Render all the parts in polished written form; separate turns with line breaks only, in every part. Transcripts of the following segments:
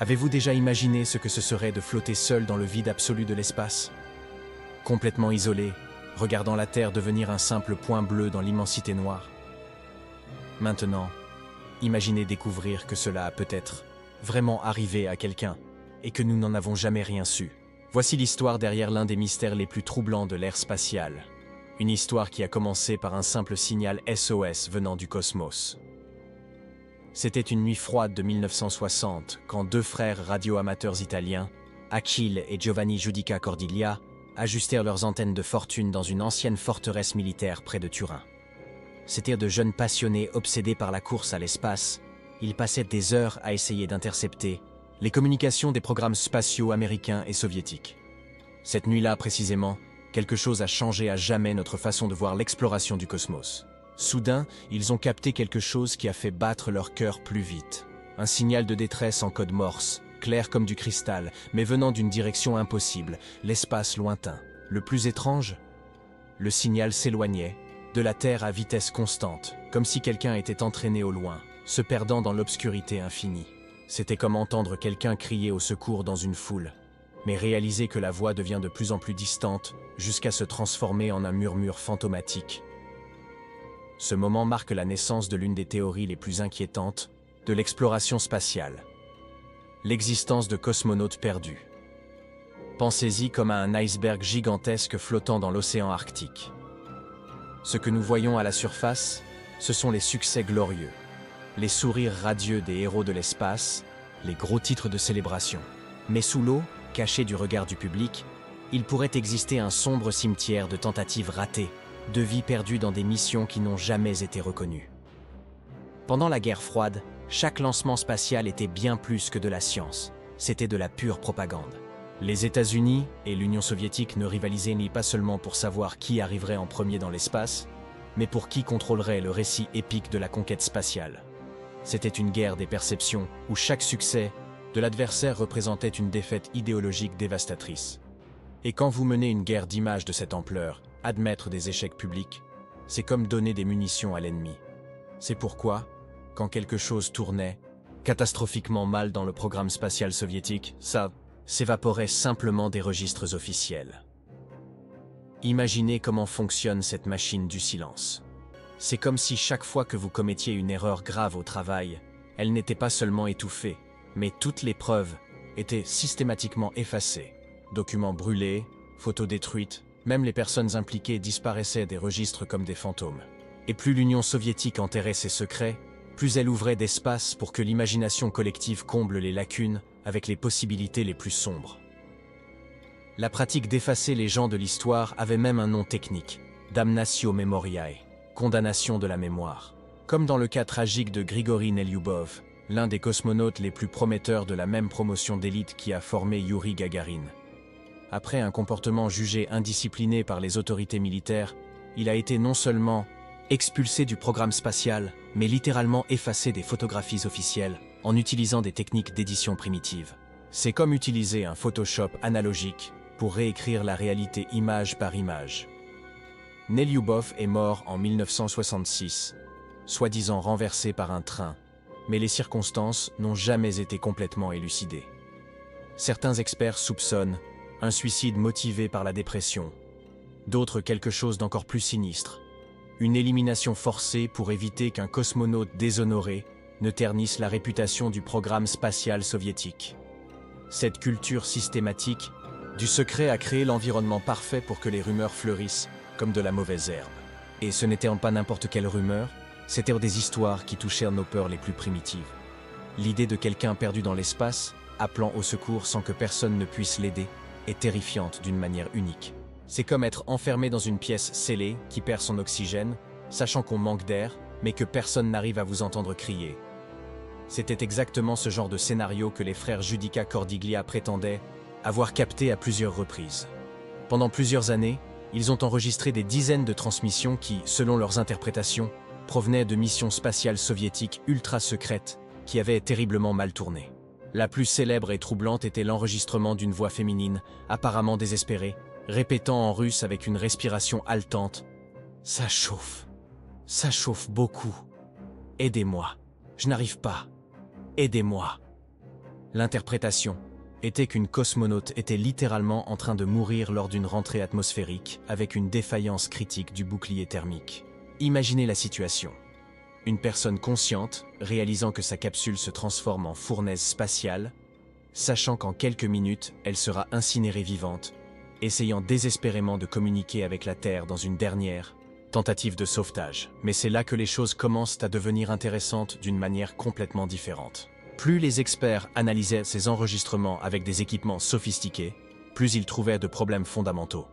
Avez-vous déjà imaginé ce que ce serait de flotter seul dans le vide absolu de l'espace? Complètement isolé, regardant la Terre devenir un simple point bleu dans l'immensité noire. Maintenant, imaginez découvrir que cela a peut-être vraiment arrivé à quelqu'un et que nous n'en avons jamais rien su. Voici l'histoire derrière l'un des mystères les plus troublants de l'ère spatiale. Une histoire qui a commencé par un simple signal SOS venant du cosmos. C'était une nuit froide de 1960 quand deux frères radioamateurs italiens, Achille et Giovanni Giudica Cordiglia, ajustèrent leurs antennes de fortune dans une ancienne forteresse militaire près de Turin. C'étaient de jeunes passionnés obsédés par la course à l'espace. Ils passaient des heures à essayer d'intercepter les communications des programmes spatiaux américains et soviétiques. Cette nuit-là, précisément, quelque chose a changé à jamais notre façon de voir l'exploration du cosmos. Soudain, ils ont capté quelque chose qui a fait battre leur cœur plus vite. Un signal de détresse en code Morse, clair comme du cristal, mais venant d'une direction impossible, l'espace lointain. Le plus étrange, le signal s'éloignait, de la Terre à vitesse constante, comme si quelqu'un était entraîné au loin, se perdant dans l'obscurité infinie. C'était comme entendre quelqu'un crier au secours dans une foule, mais réaliser que la voix devient de plus en plus distante, jusqu'à se transformer en un murmure fantomatique. Ce moment marque la naissance de l'une des théories les plus inquiétantes de l'exploration spatiale. L'existence de cosmonautes perdus. Pensez-y comme à un iceberg gigantesque flottant dans l'océan Arctique. Ce que nous voyons à la surface, ce sont les succès glorieux, les sourires radieux des héros de l'espace, les gros titres de célébration. Mais sous l'eau, caché du regard du public, il pourrait exister un sombre cimetière de tentatives ratées, de vies perdues dans des missions qui n'ont jamais été reconnues. Pendant la guerre froide, chaque lancement spatial était bien plus que de la science, c'était de la pure propagande. Les États-Unis et l'Union soviétique ne rivalisaient ni pas seulement pour savoir qui arriverait en premier dans l'espace, mais pour qui contrôlerait le récit épique de la conquête spatiale. C'était une guerre des perceptions où chaque succès de l'adversaire représentait une défaite idéologique dévastatrice. Et quand vous menez une guerre d'images de cette ampleur, admettre des échecs publics, c'est comme donner des munitions à l'ennemi. C'est pourquoi, quand quelque chose tournait catastrophiquement mal dans le programme spatial soviétique, ça s'évaporait simplement des registres officiels. Imaginez comment fonctionne cette machine du silence. C'est comme si chaque fois que vous commettiez une erreur grave au travail, elle n'était pas seulement étouffée, mais toutes les preuves étaient systématiquement effacées. Documents brûlés, photos détruites, même les personnes impliquées disparaissaient des registres comme des fantômes. Et plus l'Union soviétique enterrait ses secrets, plus elle ouvrait d'espace pour que l'imagination collective comble les lacunes avec les possibilités les plus sombres. La pratique d'effacer les gens de l'histoire avait même un nom technique, damnatio memoriae, condamnation de la mémoire. Comme dans le cas tragique de Grigori Nelyubov, l'un des cosmonautes les plus prometteurs de la même promotion d'élite qui a formé Youri Gagarin. Après un comportement jugé indiscipliné par les autorités militaires, il a été non seulement expulsé du programme spatial, mais littéralement effacé des photographies officielles en utilisant des techniques d'édition primitives. C'est comme utiliser un Photoshop analogique pour réécrire la réalité image par image. Nelyubov est mort en 1966, soi-disant renversé par un train, mais les circonstances n'ont jamais été complètement élucidées. Certains experts soupçonnent un suicide motivé par la dépression, d'autres quelque chose d'encore plus sinistre, une élimination forcée pour éviter qu'un cosmonaute déshonoré ne ternisse la réputation du programme spatial soviétique. Cette culture systématique du secret a créé l'environnement parfait pour que les rumeurs fleurissent comme de la mauvaise herbe. Et ce n'était pas n'importe quelle rumeur, c'étaient des histoires qui touchèrent nos peurs les plus primitives. L'idée de quelqu'un perdu dans l'espace, appelant au secours sans que personne ne puisse l'aider, est terrifiante d'une manière unique. C'est comme être enfermé dans une pièce scellée qui perd son oxygène, sachant qu'on manque d'air, mais que personne n'arrive à vous entendre crier. C'était exactement ce genre de scénario que les frères Giudica Cordiglia prétendaient avoir capté à plusieurs reprises. Pendant plusieurs années, ils ont enregistré des dizaines de transmissions qui, selon leurs interprétations, provenaient de missions spatiales soviétiques ultra secrètes qui avaient terriblement mal tourné. La plus célèbre et troublante était l'enregistrement d'une voix féminine, apparemment désespérée, répétant en russe avec une respiration haletante « Ça chauffe beaucoup. Aidez-moi, je n'arrive pas. Aidez-moi. » L'interprétation était qu'une cosmonaute était littéralement en train de mourir lors d'une rentrée atmosphérique avec une défaillance critique du bouclier thermique. Imaginez la situation. Une personne consciente, réalisant que sa capsule se transforme en fournaise spatiale, sachant qu'en quelques minutes, elle sera incinérée vivante, essayant désespérément de communiquer avec la Terre dans une dernière tentative de sauvetage. Mais c'est là que les choses commencent à devenir intéressantes d'une manière complètement différente. Plus les experts analysaient ces enregistrements avec des équipements sophistiqués, plus ils trouvaient de problèmes fondamentaux.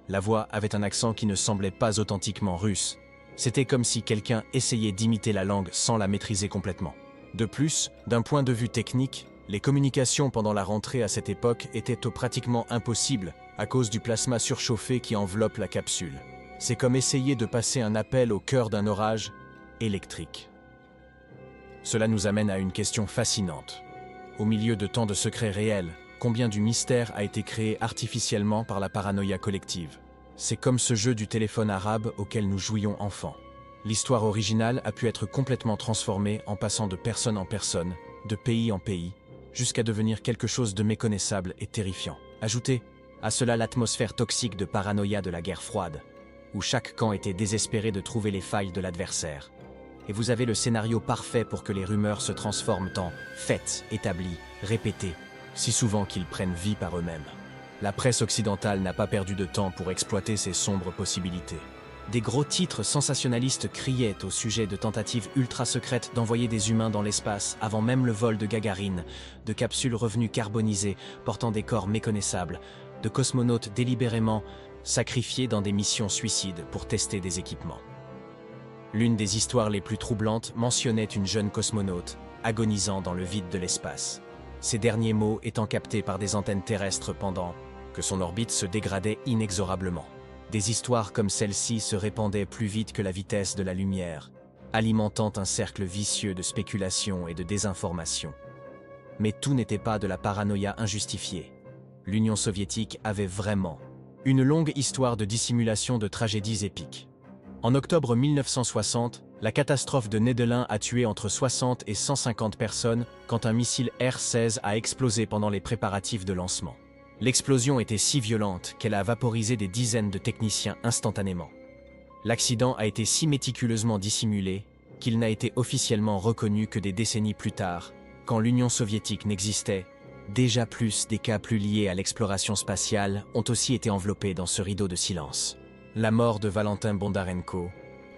La voix avait un accent qui ne semblait pas authentiquement russe. C'était comme si quelqu'un essayait d'imiter la langue sans la maîtriser complètement. De plus, d'un point de vue technique, les communications pendant la rentrée à cette époque étaient pratiquement impossibles à cause du plasma surchauffé qui enveloppe la capsule. C'est comme essayer de passer un appel au cœur d'un orage électrique. Cela nous amène à une question fascinante. Au milieu de tant de secrets réels, combien du mystère a été créé artificiellement par la paranoïa collective? C'est comme ce jeu du téléphone arabe auquel nous jouions enfants. L'histoire originale a pu être complètement transformée en passant de personne en personne, de pays en pays, jusqu'à devenir quelque chose de méconnaissable et terrifiant. Ajoutez à cela l'atmosphère toxique de paranoïa de la guerre froide, où chaque camp était désespéré de trouver les failles de l'adversaire. Et vous avez le scénario parfait pour que les rumeurs se transforment en faits établis, répétés, si souvent qu'ils prennent vie par eux-mêmes. La presse occidentale n'a pas perdu de temps pour exploiter ces sombres possibilités. Des gros titres sensationnalistes criaient au sujet de tentatives ultra-secrètes d'envoyer des humains dans l'espace avant même le vol de Gagarine, de capsules revenues carbonisées portant des corps méconnaissables, de cosmonautes délibérément sacrifiés dans des missions suicides pour tester des équipements. L'une des histoires les plus troublantes mentionnait une jeune cosmonaute agonisant dans le vide de l'espace, ces derniers mots étant captés par des antennes terrestres pendant que son orbite se dégradait inexorablement. Des histoires comme celle-ci se répandaient plus vite que la vitesse de la lumière, alimentant un cercle vicieux de spéculation et de désinformation. Mais tout n'était pas de la paranoïa injustifiée. L'Union soviétique avait vraiment une longue histoire de dissimulation de tragédies épiques. En octobre 1960, la catastrophe de Nedelin a tué entre 60 et 150 personnes quand un missile R-16 a explosé pendant les préparatifs de lancement. L'explosion était si violente qu'elle a vaporisé des dizaines de techniciens instantanément. L'accident a été si méticuleusement dissimulé qu'il n'a été officiellement reconnu que des décennies plus tard, quand l'Union soviétique n'existait. Déjà plus des cas plus liés à l'exploration spatiale ont aussi été enveloppés dans ce rideau de silence. La mort de Valentin Bondarenko,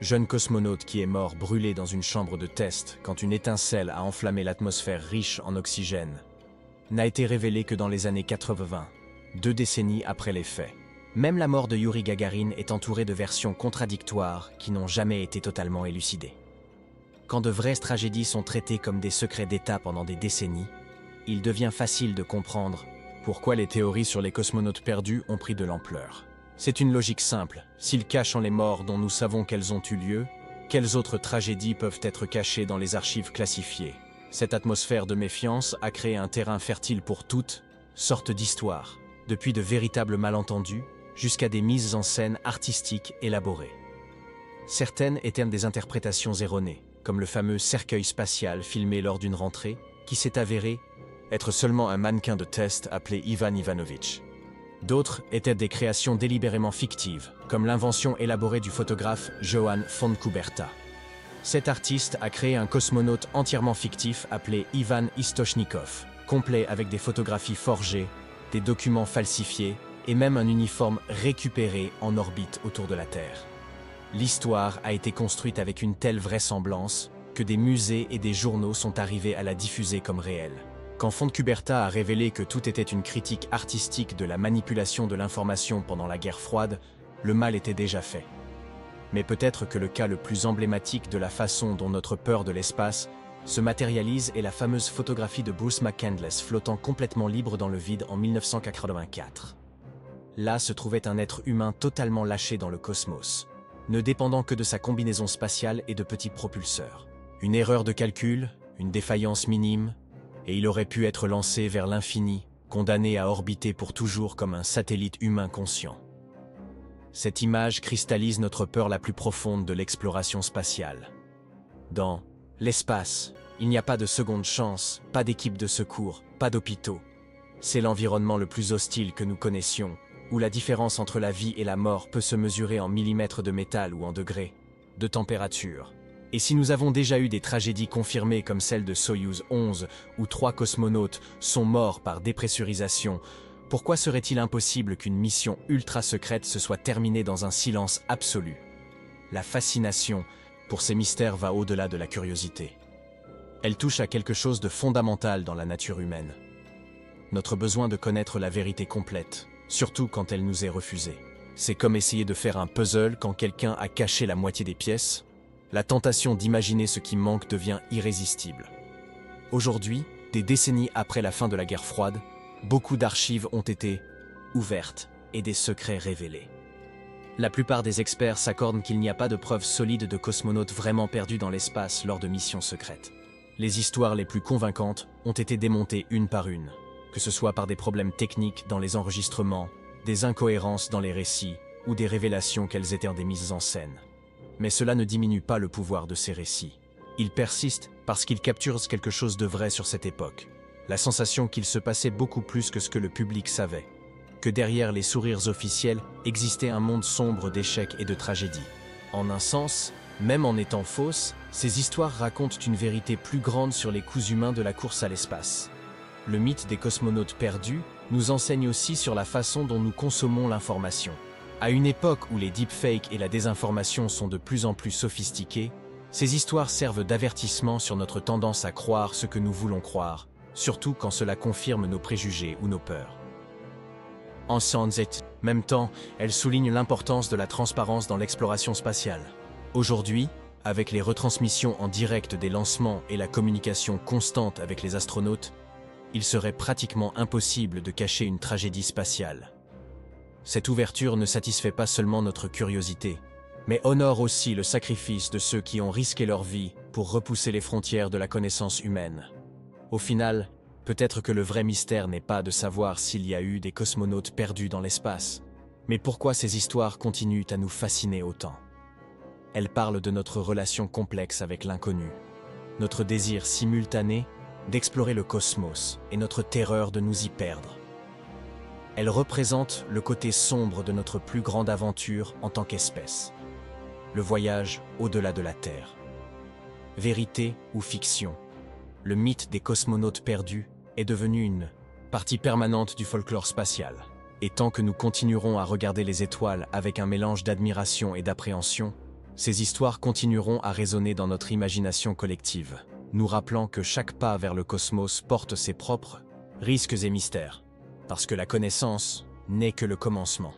jeune cosmonaute qui est mort brûlé dans une chambre de test quand une étincelle a enflammé l'atmosphère riche en oxygène, n'a été révélée que dans les années 80, 2 décennies après les faits. Même la mort de Yuri Gagarin est entourée de versions contradictoires qui n'ont jamais été totalement élucidées. Quand de vraies tragédies sont traitées comme des secrets d'État pendant des décennies, il devient facile de comprendre pourquoi les théories sur les cosmonautes perdus ont pris de l'ampleur. C'est une logique simple. S'ils cachent les morts dont nous savons qu'elles ont eu lieu, quelles autres tragédies peuvent être cachées dans les archives classifiées? Cette atmosphère de méfiance a créé un terrain fertile pour toutes sortes d'histoires, depuis de véritables malentendus jusqu'à des mises en scène artistiques élaborées. Certaines étaient des interprétations erronées, comme le fameux cercueil spatial filmé lors d'une rentrée, qui s'est avéré être seulement un mannequin de test appelé Ivan Ivanovitch. D'autres étaient des créations délibérément fictives, comme l'invention élaborée du photographe Johann von Kuberta. Cet artiste a créé un cosmonaute entièrement fictif appelé Ivan Istochnikov, complet avec des photographies forgées, des documents falsifiés et même un uniforme récupéré en orbite autour de la Terre. L'histoire a été construite avec une telle vraisemblance que des musées et des journaux sont arrivés à la diffuser comme réelle. Quand von Kuberta a révélé que tout était une critique artistique de la manipulation de l'information pendant la guerre froide, le mal était déjà fait. Mais peut-être que le cas le plus emblématique de la façon dont notre peur de l'espace se matérialise est la fameuse photographie de Bruce McCandless flottant complètement libre dans le vide en 1984. Là se trouvait un être humain totalement lâché dans le cosmos, ne dépendant que de sa combinaison spatiale et de petits propulseurs. Une erreur de calcul, une défaillance minime, et il aurait pu être lancé vers l'infini, condamné à orbiter pour toujours comme un satellite humain conscient. Cette image cristallise notre peur la plus profonde de l'exploration spatiale. Dans l'espace, Il n'y a pas de seconde chance, pas d'équipe de secours, pas d'hôpitaux. C'est l'environnement le plus hostile que nous connaissions, où la différence entre la vie et la mort peut se mesurer en millimètres de métal ou en degrés de température. Et si nous avons déjà eu des tragédies confirmées comme celle de Soyouz 11, où 3 cosmonautes sont morts par dépressurisation, pourquoi serait-il impossible qu'une mission ultra secrète se soit terminée dans un silence absolu? La fascination pour ces mystères va au-delà de la curiosité. Elle touche à quelque chose de fondamental dans la nature humaine. Notre besoin de connaître la vérité complète, surtout quand elle nous est refusée. C'est comme essayer de faire un puzzle quand quelqu'un a caché la moitié des pièces. La tentation d'imaginer ce qui manque devient irrésistible. Aujourd'hui, des décennies après la fin de la guerre froide, beaucoup d'archives ont été ouvertes et des secrets révélés. La plupart des experts s'accordent qu'il n'y a pas de preuves solides de cosmonautes vraiment perdus dans l'espace lors de missions secrètes. Les histoires les plus convaincantes ont été démontées une par une, que ce soit par des problèmes techniques dans les enregistrements, des incohérences dans les récits ou des révélations qu'elles étaient des mises en scène. Mais cela ne diminue pas le pouvoir de ces récits. Ils persistent parce qu'ils capturent quelque chose de vrai sur cette époque. La sensation qu'il se passait beaucoup plus que ce que le public savait. Que derrière les sourires officiels existait un monde sombre d'échecs et de tragédies. En un sens, même en étant fausses, ces histoires racontent une vérité plus grande sur les coûts humains de la course à l'espace. Le mythe des cosmonautes perdus nous enseigne aussi sur la façon dont nous consommons l'information. À une époque où les deepfakes et la désinformation sont de plus en plus sophistiqués, ces histoires servent d'avertissement sur notre tendance à croire ce que nous voulons croire, surtout quand cela confirme nos préjugés ou nos peurs. En même temps, elles soulignent l'importance de la transparence dans l'exploration spatiale. Aujourd'hui, avec les retransmissions en direct des lancements et la communication constante avec les astronautes, il serait pratiquement impossible de cacher une tragédie spatiale. Cette ouverture ne satisfait pas seulement notre curiosité, mais honore aussi le sacrifice de ceux qui ont risqué leur vie pour repousser les frontières de la connaissance humaine. Au final, peut-être que le vrai mystère n'est pas de savoir s'il y a eu des cosmonautes perdus dans l'espace, mais pourquoi ces histoires continuent à nous fasciner autant. Elles parlent de notre relation complexe avec l'inconnu, notre désir simultané d'explorer le cosmos et notre terreur de nous y perdre. Elles représentent le côté sombre de notre plus grande aventure en tant qu'espèce, le voyage au-delà de la Terre. Vérité ou fiction, le mythe des cosmonautes perdus est devenu une partie permanente du folklore spatial. Et tant que nous continuerons à regarder les étoiles avec un mélange d'admiration et d'appréhension, ces histoires continueront à résonner dans notre imagination collective, nous rappelant que chaque pas vers le cosmos porte ses propres risques et mystères, parce que la connaissance n'est que le commencement.